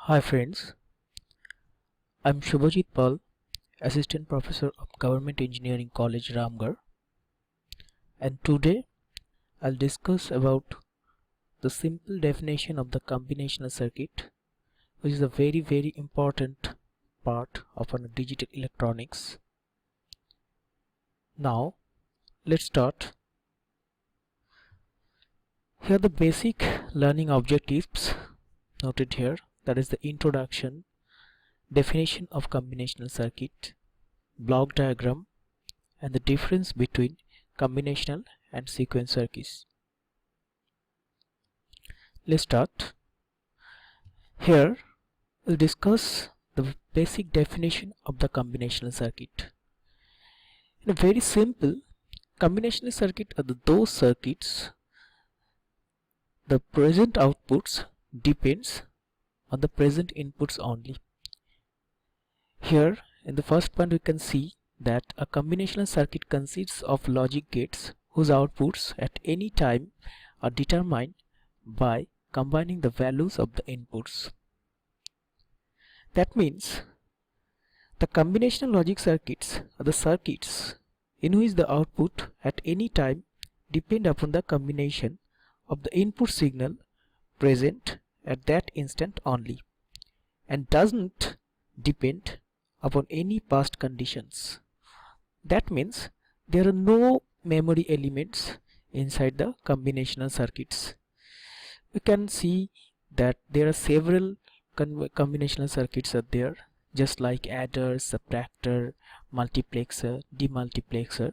Hi friends, I'm Subhajit, Assistant Professor of Government Engineering College Ramgarh, and today I'll discuss about the simple definition of the combinational circuit, which is a very important part of our digital electronics. Now let's start. Here the basic learning objectives noted here, that is the introduction, definition of combinational circuit, block diagram, and the difference between combinational and sequence circuits. Let's start. Here we'll discuss the basic definition of the combinational circuit. In a very simple, combinational circuit are those circuits the present outputs depends on the present inputs only. Here in the first point we can see that a combinational circuit consists of logic gates whose outputs at any time are determined by combining the values of the inputs. That means the combinational logic circuits are the circuits in which the output at any time depend upon the combination of the input signal present at that instant only and doesn't depend upon any past conditions. That means there are no memory elements inside the combinational circuits. We can see that there are several combinational circuits are there, just like adder, subtractor, multiplexer, demultiplexer.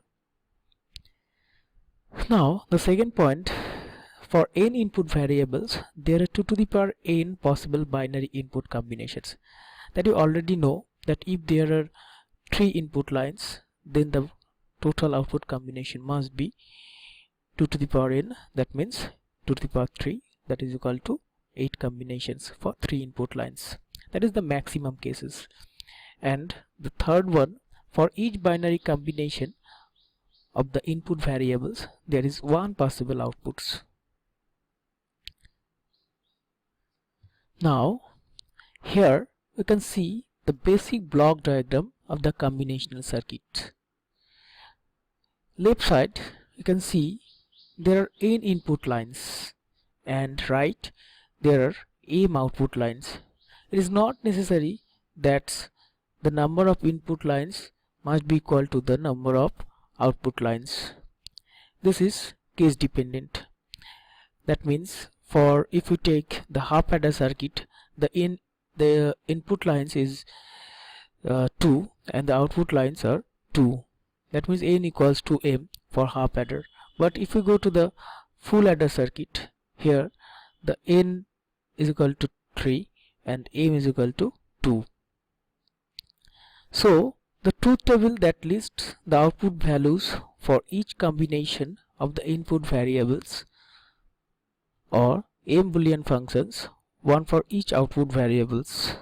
Now the second point, for n input variables there are 2 to the power n possible binary input combinations. That you already know that if there are 3 input lines, then the total output combination must be 2 to the power n, that means 2 to the power 3, that is equal to 8 combinations for 3 input lines. That is the maximum cases. And the third one, for each binary combination of the input variables there is 1 possible outputs. Now here we can see the basic block diagram of the combinational circuit. Left side you can see there are n input lines and right there are m output lines. It is not necessary that the number of input lines must be equal to the number of output lines. This is case dependent. That means for if you take the half adder circuit, the input lines is 2 and the output lines are 2. That means n equals to m for half adder. But if you go to the full adder circuit, here the n is equal to 3 and m is equal to 2. So the truth table that lists the output values for each combination of the input variables or m boolean functions, one for each output variables.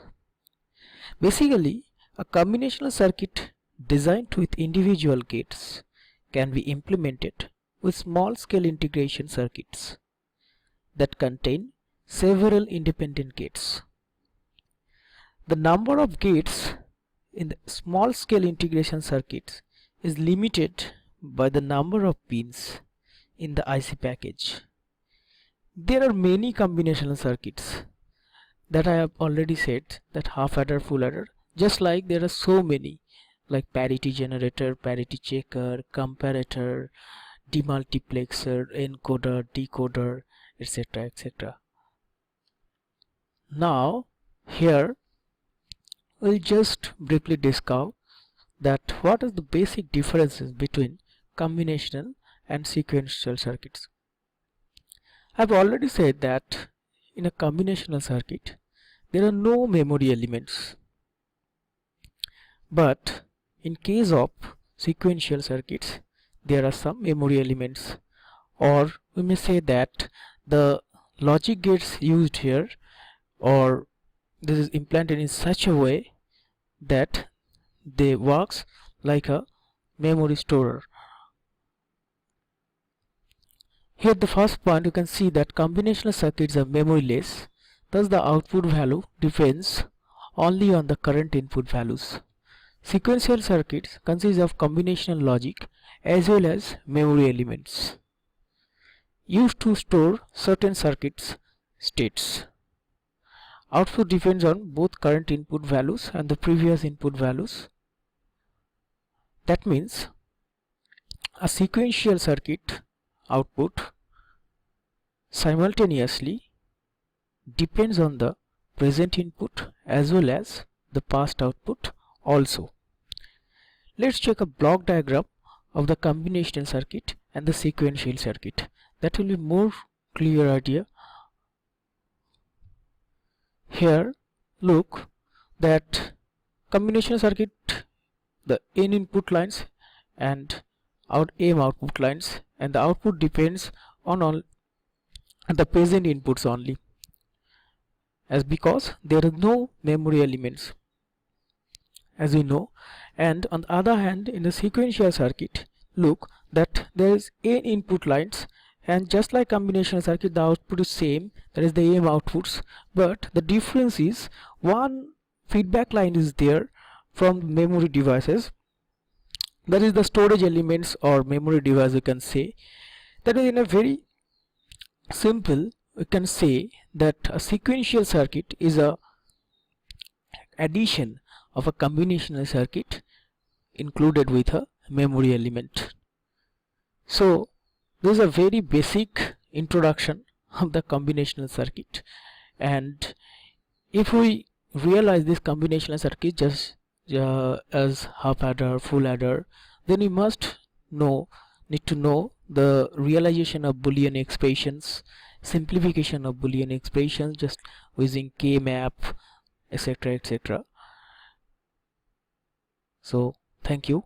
Basically a combinational circuit designed with individual gates can be implemented with small scale integration circuits that contain several independent gates. The number of gates in the small scale integration circuits is limited by the number of pins in the IC package. There are many combinational circuits that I have already said, that half adder, full adder, just like there are so many like parity generator, parity checker, comparator, demultiplexer, encoder, decoder, etc. etc. Now here we'll just briefly discuss that what are the basic differences between combinational and sequential circuits. I've already said that in a combinational circuit there are no memory elements, but in case of sequential circuits there are some memory elements, or we may say that the logic gates used here, or this is implanted in such a way that they works like a memory storer. Here the first point, you can see that combinational circuits are memoryless. Thus the output value depends only on the current input values. Sequential circuits consist of combinational logic as well as memory elements used to store certain circuits states. Output depends on both current input values and the previous input values. That means a sequential circuit output simultaneously depends on the present input as well as the past output also. Let's check a block diagram of the combinational circuit and the sequential circuit. That will be more clear idea. Here look that combinational circuit, the n input lines and m output lines, and the output depends on all the present inputs only, as because there are no memory elements as we know. And on the other hand, in the sequential circuit, look that there is n input lines, and just like combinational circuit, the output is same, that is the m outputs, but the difference is one feedback line is there from memory devices, that is the storage elements or memory device we can say. That is, in a very simple, we can say that a sequential circuit is a addition of a combinational circuit included with a memory element. So this is a very basic introduction of the combinational circuit, and if we realize this combinational circuit just as half adder, full adder, then we need to know the realization of Boolean expressions, simplification of Boolean expressions just using K-map, etc., etc. So thank you.